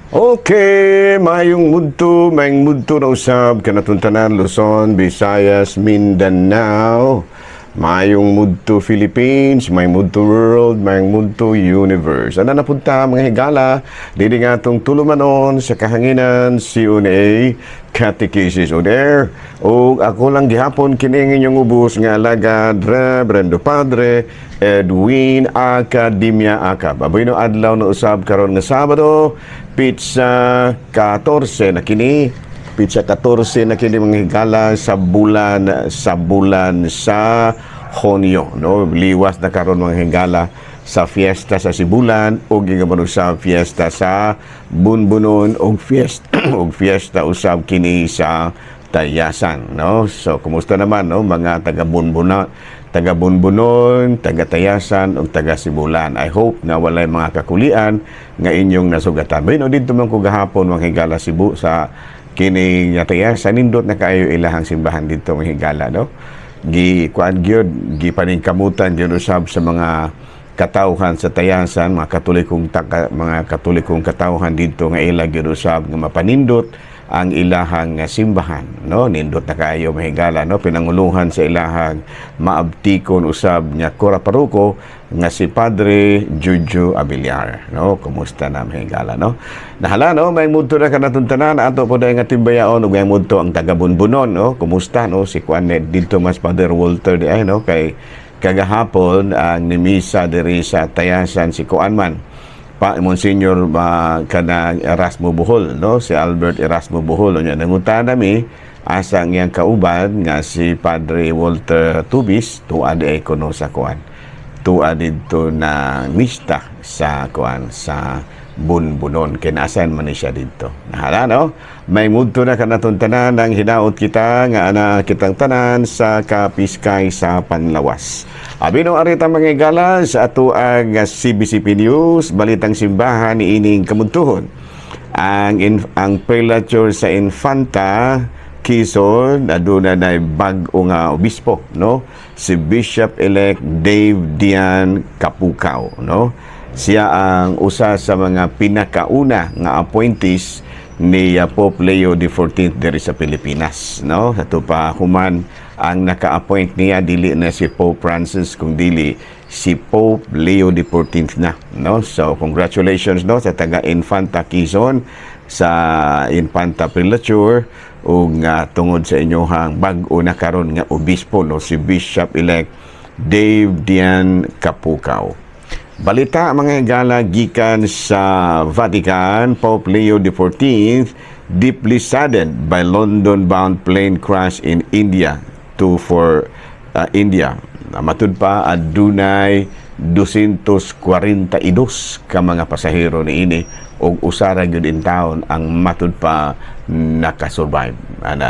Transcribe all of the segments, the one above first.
Okay, mayong mudto na usab kanatuntanan Luzon, Visayas, Mindanao. Mayong mudto Philippines, may mudto world, may mudto universe. Ano na punta mga higala, dili nga itong tulumanon sa kahanginan CUNA Catechesis on Air. O ako lang gihapon kining inyong ubos nga alagad Reverendo Padre Edwin Academia Acab. Aboy no adlaw na usab karon nga Sabado, pizza 14 na kini. Pizza 14 na kini mga higala sa bulan sa Hunyo, no? Liwas na karon mga higala sa fiesta sa Sibulan o gigabano sa fiesta sa Bunbunon o fiesta usab kini sa Tayasan, no? So kumusta naman, no, mga taga Bunbunon, taga Tayasan o taga Sibulan. I hope na walay mga kakulian nga inyong nasugatan. Bayno dito man ko gahapon mga higala Cebu sa kini nga Tayasan, nindot na kayo ilahang simbahan dito mga higala, no? Kuan gyud gipaningkamutan gyud usab sa mga katawhan sa Tayasan, mga katolikong katawhan dito nga ila gyud usab nga mapanindot ang ilahang simbahan, no? Nindot na kayo mahigala, no? Pinanguluhan sa ilahang maabtikon usab nga kora paruko nga si Padre Juju Abiliar, no? Kumusta na mahigala, no? Nahala, no, may mudto na kanatuntanan ato po dahil nga timbayaon ug may mudto ang taga Bunbunon, no? Kumusta, no, si Juan dito mas Father Walter di ay, no, kay kagahapon ang nimisa diri sa Tayasan si Kuan man pa Monsignor kana Erasmo Bohol, no, si Albert Erasmo Bohol nya nangutan nami asa ang iyang kauban nga si Padre Walter Tubis tuad ay kuno sa Kuan, tuad dito na mista sa Kuan sa Bunbunon, kinasan man siya dito. Nahala, no? May mudto na kanatuntanan ang hinaot kita nga ana kitang tanan sa Kapiskay sa Panlawas. Abino arita mga igala sa ato ang CBCP News, balitang simbahan ni ining kamudtuhon. Ang prelature sa Infanta Quezon aduna na bag-o nga obispo, no? Si Bishop-elect Dave Dian Kapukaw, no? Siya ang usa sa mga pinakauna nga appointees ni Pope Leo XIV diri sa Pilipinas, no? Ato pa human ang naka-appoint niya dili na si Pope Francis kung dili si Pope Leo XIV na, no? So congratulations, no, sa taga Infanta Quezon sa Infanta Prelature ug tungod sa inyohang bag-o na karon nga obispo, no, si Bishop-elect Dave Dian Kapukaw. Balita mga higala gikan sa Vatican, Pope Leo XIV deeply saddened by London-bound plane crash in India for India. Matud pa adunay 242 ka mga pasahero ni ini og usara gyud in town ang matud pa nakasurvive.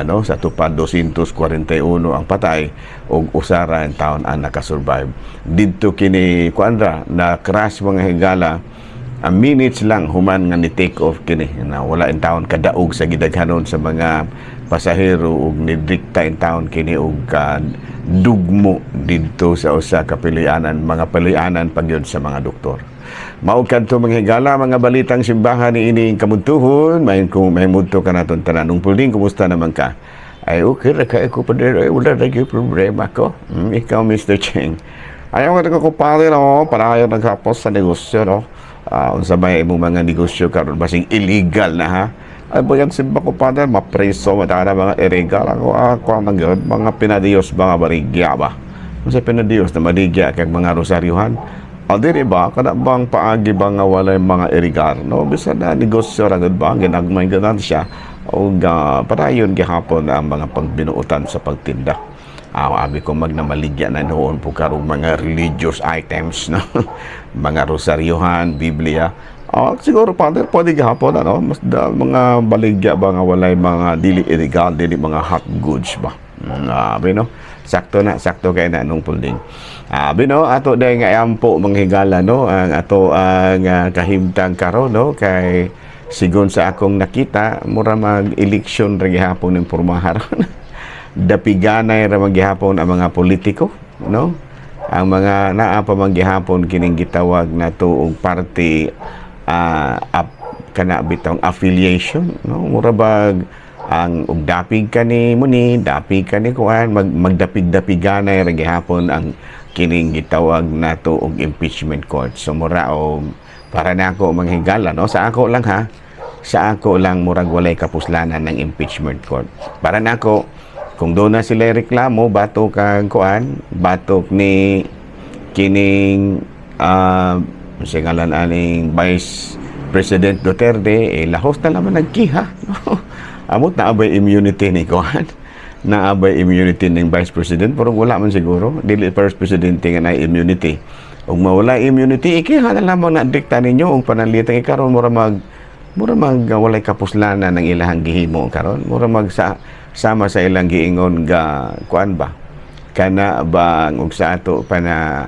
No? Sa tupad 241 ang patay og usara in town ang nakasurvive. Didto kini kuandra na crash mga higala a minutes lang human nga ni take off kini na wala in town kadaog sa gidaghanon sa mga pasahero ug nidikta in town kini og dugmo didto sa usa ka pilianan, mga pilianan pagyud sa mga doktor. Mao kadto mga higala mga balitang simbahan ni ining kamudtuhon, may mudto ka naton tanan. Puling, kumusta naman ka? Ay okay ra kay ko pader, ay wala ra gyud problema ko. Ikaw Mr. Cheng. Ayaw ko pare, no, para ayaw nagkapos sa negosyo, no. Unsa bay imong mga negosyo karon basing illegal na ha. Ay boyang simba ko pa mapreso matana mga illegal ako mga pinadiyos mga barigya ba. Unsa pinadiyos na maligya kag mga rosaryuhan? O diri ba kada bang paagi ba nga walay mga illegal, no? Bisan na negosyo ra gud ba ginagmay ganan siya o padayon gihapon ang mga pagbinuutan sa pagtinda. Abi ko magnamaligya na noon po karong mga religious items, no? Mga rosaryuhan, Biblia. Siguro Father, pwede gahapon, ano? Mas mga baligya ba nga walay mga dili illegal, dili mga hot goods ba? Abi, no? Sakto kay na nung pulding. Abi, no? Ato dahil nga ampo mga higala, no? Ang ato ang kahimtang karon, no? Kay sigon sa akong nakita, mura mag-eleksyon rin gihapon ng pormaharon. Dapiganay ra maghihapon ang mga politiko, no? Ang mga naa pa maghihapon kining gitawag na tuong party kana bitong affiliation, no? Mura bag ang ug dapig ka ni muni, dapig ka ni kuan, magdapig-dapiganay ra gihapon ang kining gitawag nato og impeachment court. So mura og para nako manghigala, no? Sa ako lang ha. Sa ako lang murag walay kapuslanan ng impeachment court. Para nako kung doon na sila reklamo batok kang kuan, batok ni kining singalan aning Vice President Duterte, lahos na naman nagkiha. Amot na abay immunity ni kuan. Naabay immunity ng Vice President, pero wala man siguro. Dili First President nga na immunity. Kung mawala immunity, ikiha na lamang na dikta ninyo ang pananlitang ikaron mura mag walay kapuslanan ng ilahang gihimo karon. Mura sama sa ilang giingon ga kuan ba? Kana ba ug sa ato pa na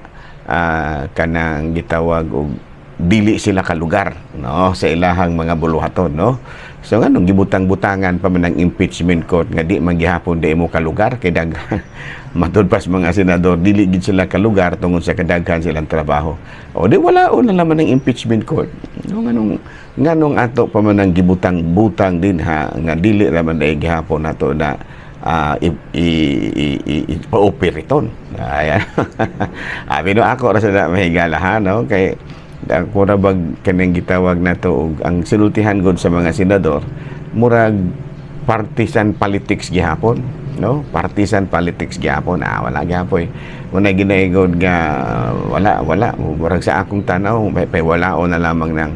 kanang gitawag og dili sila ka lugar, no, sa ilahang mga buluhaton, no. So nganong gibutang-butangan pa man ang impeachment court nga di man gihapon di mo ka lugar kay dag matud pas mga senador dili gid sila ka lugar tungod sa kadaghan silang trabaho. O di wala na naman ang impeachment court. No, nganong ato pa man ang gibutang-butang din ha nga dili ra man dai gihapon nato na pa-operiton. Ayan. Pero ako ra sa mahigala ha, no, kay ako ra bag kanang gitawag nato og ang sinultihan gud sa mga senador murag partisan politics gihapon, no? Partisan politics gihapon. Wala gihapon. Muna ginaigod nga wala murag sa akong tanaw may walaon na lamang ng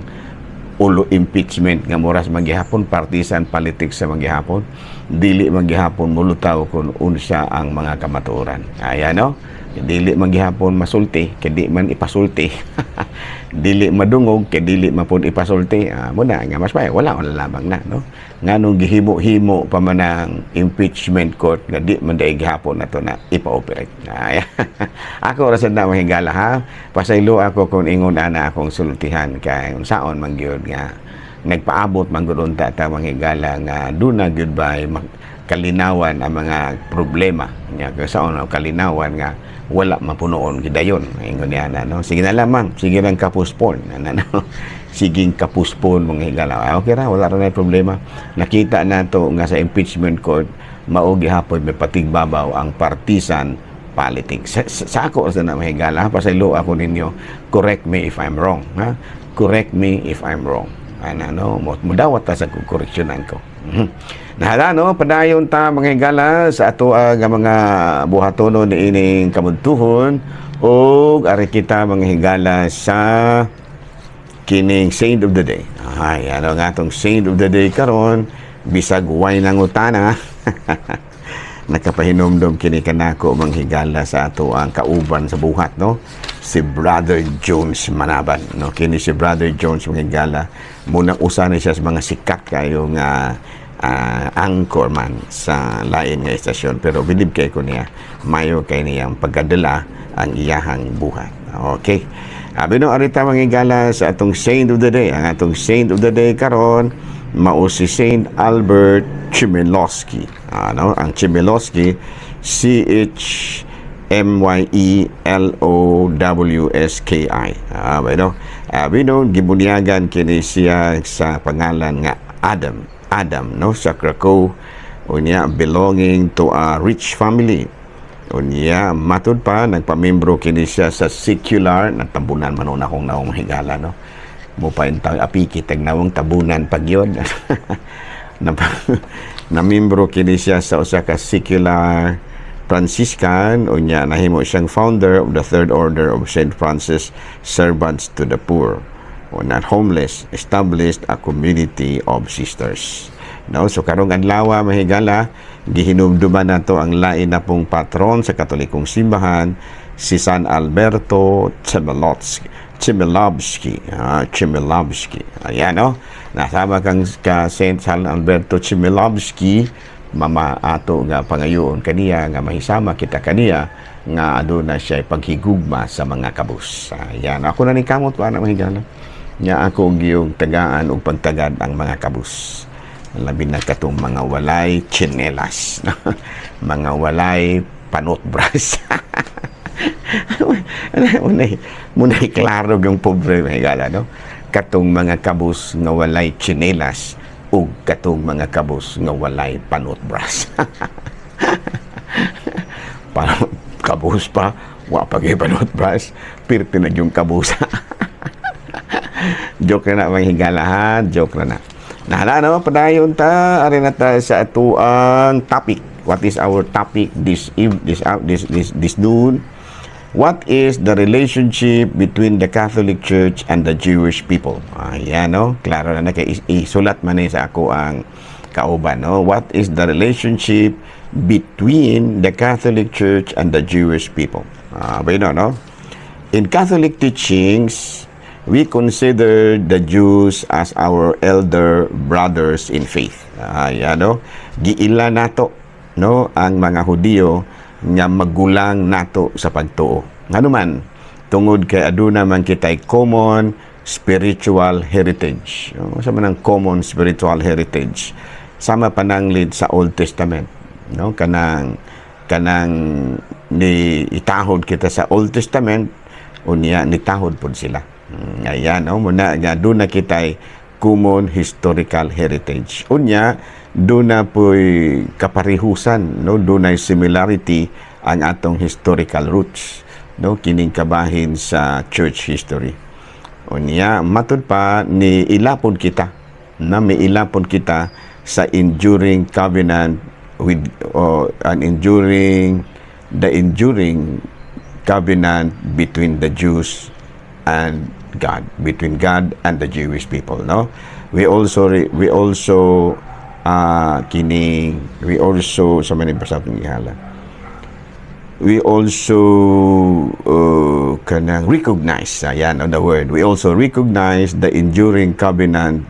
ulo impeachment nga muras maghihapon partisan politics sa maghihapon, dili maghihapon mulutaw kung unsa ang mga kamatuoran. Ayan, no? Dili maghihapon masulti kay di man ipasulti. Dili madungog kay dili mapud ipasulti. Muna nga mas pay wala lamang na, no? Nganong gihimo-himo pa man ang impeachment court nga di man dai gihapon nato na ipa-operate. Ako ra sad na mahigala ha. Pasaylo ako kung ingon ana akong sultihan kay unsaon man gyud nga nagpaabot man gud unta ta manghigala nga duna gyud bay kalinawan ang mga problema nya kasaon ang kalinawan nga wala mapunoon gidayon ingon niya na, no. Sige na lamang, sige lang kapuspon no. Siging kapuspon mga higala. Okay ra, wala ra na problema. Nakita nato nga sa impeachment court mao gihapon may patigbabaw ang partisan politics. Sa ako sa na mahigala, pasaylo ako ninyo, correct me if I'm wrong, ha? Correct me if I'm wrong. No, mudawat ta sa koreksyonan ko. Nahala, no, padayon ta mga higala sa ato nga mga buhatonon ni ining kamudtuhon ug ari kita mga higala sa kining Saint of the Day. Ay, ano nga tong Saint of the Day karon bisag way nang utana. Nakapahinomdom kini kanako mga higala sa ato ang kauban sa buhat, no, si Brother Jones Manaban, no. Kini si Brother Jones mga higala muna usa ni siya sa mga sikat kayo nga anchorman sa lain nga estasyon, pero bilib kay ko niya mayo kay niyang pagkadala ang iyahang buhat. Okay, abino arita mga higala sa atong Saint of the Day. Ang atong Saint of the Day karon mao si Saint Albert Chmielowski. No, ang Chmielowski, Chmielowski. Abino gibunyagan kini siya sa pangalan nga Adam, no, sa Krakow. Unya belonging to a rich family. Unya matud pa nagpamembro kini siya sa secular na tabunan manon akong naong higala, no. Mo pa intang apiki tagnawang tabunan pagyon. na membro kini siya sa usa ka secular Franciscan. Unya nahimo siyang founder of the Third Order of St. Francis Servants to the Poor. Not homeless, established a community of sisters. No, so karong adlaw mahigala gihinumduman nato ang lain na pong patron sa Katolikong simbahan, si San Alberto Chmielowski. Ayan, no. Nasama kang ka Saint San Alberto Chmielowski, mama ato nga pangayoon kaniya nga mahisama kita kaniya nga aduna siya paghigugma sa mga kabus. Ayan, ako na ni kamot pa na mahigala. Nya ako giyong tagaan o pagtagad ang mga kabus. Labi na katong mga walay chinelas. Mga walay panot bras. Muna'y klaro yung pobre mahigala, no? katong mga kabus nga walay tsinelas ug katong mga kabus nga walay panutbras. Kabus pa, wa pa kay panutbras, pirti na yung kabusa. Joke na mga higalahan, joke na. Nahala no, padayon ta, ari na ta sa atuang topic. What is our topic this noon? What is the relationship between the Catholic Church and the Jewish people? Ayan, no? Klaro na kay isulat man sa ako ang kauban, no? What is the relationship between the Catholic Church and the Jewish people? No? In Catholic teachings, we consider the Jews as our elder brothers in faith. Ayan, no? Giila nato, no, ang mga Hudiyo nga magulang nato sa pagtuo. Nganuman, tungod kay aduna man kitay common spiritual heritage. Sa man ang common spiritual heritage, sama pananglid sa Old Testament, no? Kanang ni itahod kita sa Old Testament, unya nitahod pod sila. Ayan, no? Muna nga aduna kitay common historical heritage. Unya doon na po'y kaparihusan, no? Doon na similarity ang atong historical roots, no? Kining kabahin sa church history. O niya, matod pa ni ilapon kita, na may ilapon kita sa enduring covenant with, the enduring covenant between the Jews and God, between God and the Jewish people, no? We also sa many pasatong ihala. We also kanang recognize, ayan on the word. We also recognize the enduring covenant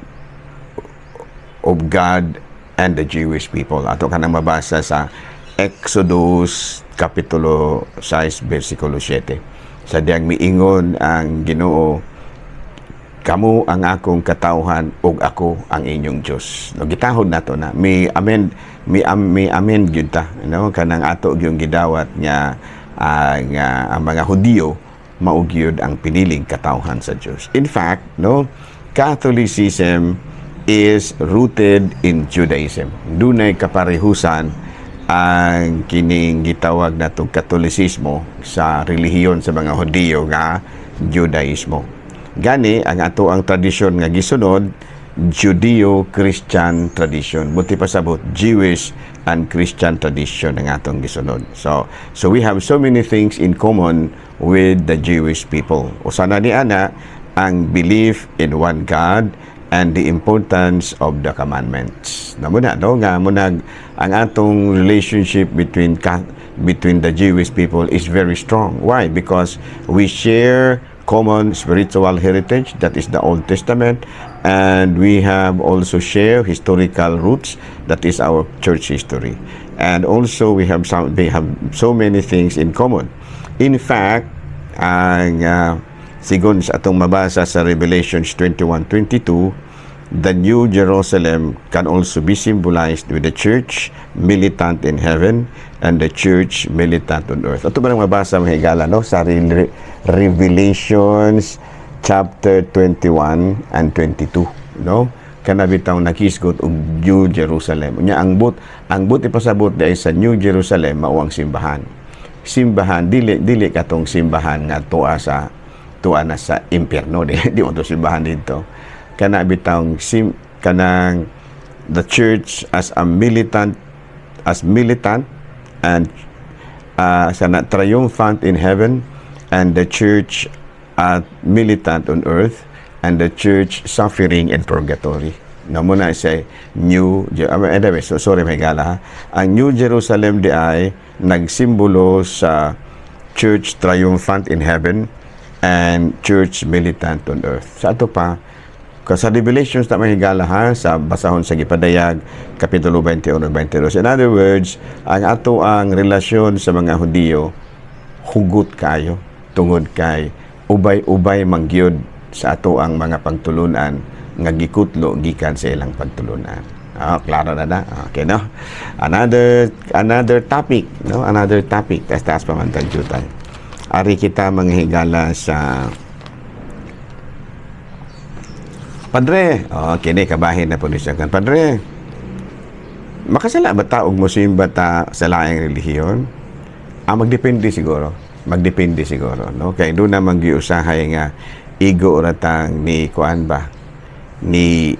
of God and the Jewish people. Ato kanang mabasa sa Exodus kapitulo 6 versikulo 7. Sa diyang miingon ang Ginoo, kamo ang akong katawhan ug ako ang inyong Dios. No, gitahod nato na may amen gyud ta, no, kanang ato gyung gidawat nga ang mga Hudiyo mao gyud ang piniling katawhan sa Dios. In fact, no, Catholicism is rooted in Judaism. Dunay kaparehusan ang kining gitawag natong Katolisismo sa relihiyon sa mga Hudiyo nga Judaismo. Gani ang ato ang tradisyon nga gisunod, Judeo-Christian tradition. Buti pa sabot, Jewish and Christian tradition ang atong gisunod. So we have so many things in common with the Jewish people. Usana ni ana ang belief in one God and the importance of the commandments. Namuna, no, nga munag ang atong relationship between the Jewish people is very strong. Why? Because we share common spiritual heritage, that is the Old Testament, and we have also share historical roots, that is our church history, and also we have so many things in common. In fact, ang sigon sa atong mabasa sa Revelations 21:22, the New Jerusalem can also be symbolized with the church militant in heaven and the church militant on earth. Ato ba nang mabasa mga higala, no, sa Revelations chapter 21 and 22, no? Kana bitaw nakisgot og New Jerusalem. Unya ang but ipasabot dai sa New Jerusalem mao ang simbahan. Simbahan dili katong simbahan nga tuwa na sa impierno, di mo to simbahan dito. Kana bitawng kanang the church as militant and sana triumphant in heaven, and the church militant on earth, and the church suffering in purgatory. Namuna say sorry may gala ha. Ang New Jerusalem di ay nagsimbolo sa church triumphant in heaven and church militant on earth. Sa ato pa sa Revelations na mahigala ha, sa basahon sa Gipadayag kapitulo 21-22. In other words, ang ato ang relasyon sa mga Hudiyo hugot kayo tungod kay ubay-ubay mangyod sa ato ang mga pagtulunan nga gikutlo gikan sa ilang pagtulunan. Klaro na. Okay, no? Another topic, no? Another topic. Taas pa man tayo. Ari kita manghigala sa Padre, kini kabahin na po ni siya kan. Padre, makasala ba ta og mosimba ta sa laing relihiyon? Magdepende siguro. Magdepende siguro, no? Kay doon naman giusahay nga igo ratang ni kuan ba? Ni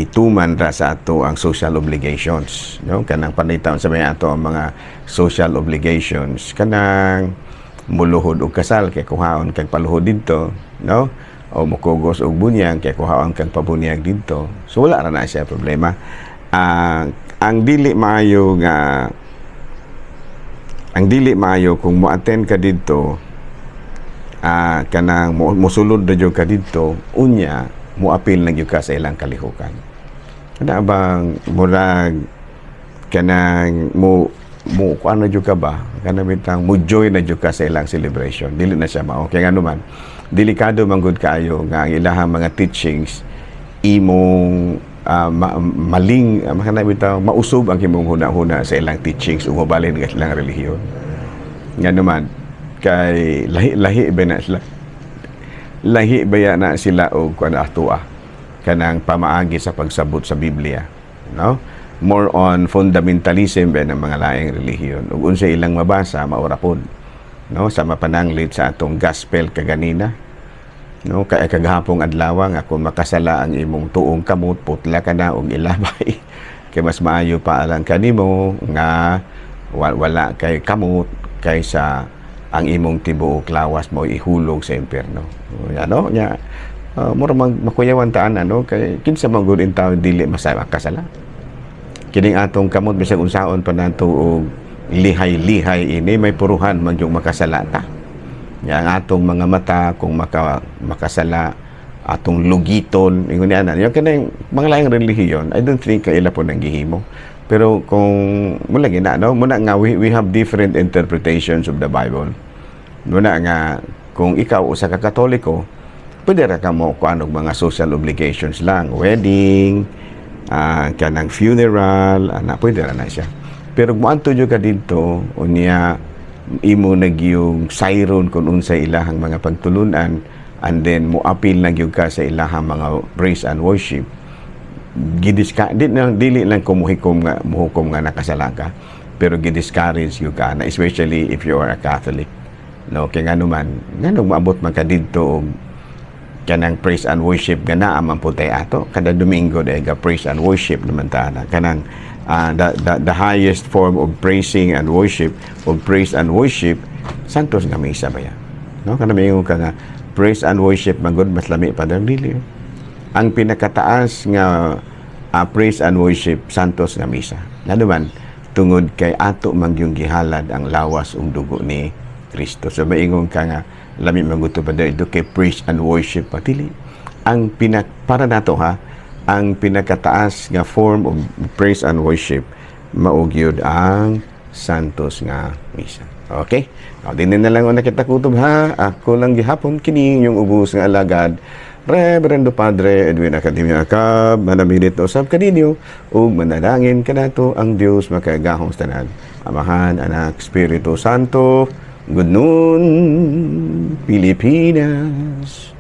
tuman ra sa ato ang social obligations, no? Kanang panitaon sa may ato ang mga social obligations kanang muluhod og kasal kay kuhaon kag paluhod didto, no? O mukugos og bunyag kay kuhaon kag pabunyag didto. So wala ra na siya problema. Ang dili maayo kung mo-attend ka didto, kanang mosulod na jud ka didto, unya mo-appeal na jud ka sa ilang kalihukan. Kada bang murag kanang mo kuan na jud ka ba? Kanang bitang mo join na jud ka sa ilang celebration. Dili na siya mao. Kaya nga naman, delikado man gud kaayo nga ang ilahang mga teachings imong maling mausog ang imong huna-huna sa ilang teachings ug mabalin nga ilang relihiyon. Nga naman kay lahi ba na sila? Lahi ba na sila og kuan atua kanang pamaagi sa pagsabot sa Biblia, no? More on fundamentalism ba ng mga laing relihiyon ug unsay ilang mabasa maura pod, no? Sa mapananglit sa atong gospel kaganina, no? Kay kagahapong adlaw nga kung makasala ang imong tuong kamot, putla ka na og ilabay kay mas maayo pa alang kanimo nga wala kay kamot kaysa ang imong tibuok lawas mo ihulog sa impierno. Ano nya mura makuyawan taan ano kay kinsa man gud in tawo dili masama kasala. Kining atong kamot bisag unsaon pa nato og lihay-lihay ini may puruhan man yung makasala ta. Yang atong mga mata kung makasala atong lugiton ingon ana yung kanang mga laing relihiyon I don't think kaila po nang gihimo, pero kung mula gina no muna nga we have different interpretations of the Bible. Muna nga kung ikaw usa ka Katoliko pwede ra ka mo kuan og mga social obligations lang, wedding, kanang funeral ana pwede ra na siya. Pero kung anto jud ka didto unya imo nagyong siron kung unsay ilahang mga pagtulunan and then mo appeal na gyud ka sa ilahang mga praise and worship, dili lang kumuhikom nga muhukom nga nakasala ka, pero gidiscourage gyud ka na especially if you are a Catholic, no? Kay nganuman nganong maabot man ka didto og kanang praise and worship nga naa man putay ato kada Domingo day ga praise and worship naman ta na kanang the highest form of praising and worship of praise and worship santos nga misa ba yan, no? Kana mayon ka nga praise and worship magud mas lami pa daw dili. Ang pinakataas nga praise and worship santos nga misa. Naduman tungod kay ato man yung gihalad ang lawas ug dugo ni Kristo. So maingon ka nga lami maguto pa daw kay praise and worship patili. Ang para nato ha, ang pinakataas nga form of praise and worship mao gyud ang santos nga misa. Okay? Din na lang ako nakita kutob ha. Ako lang gihapon kini yung ubos nga alagad Reverendo Padre Edwin Academia Acab, manamilit usab kaninyo ug manalangin kanato ang Dios makagahong tanan. Amahan, Anak, Espiritu Santo. Good noon, Pilipinas.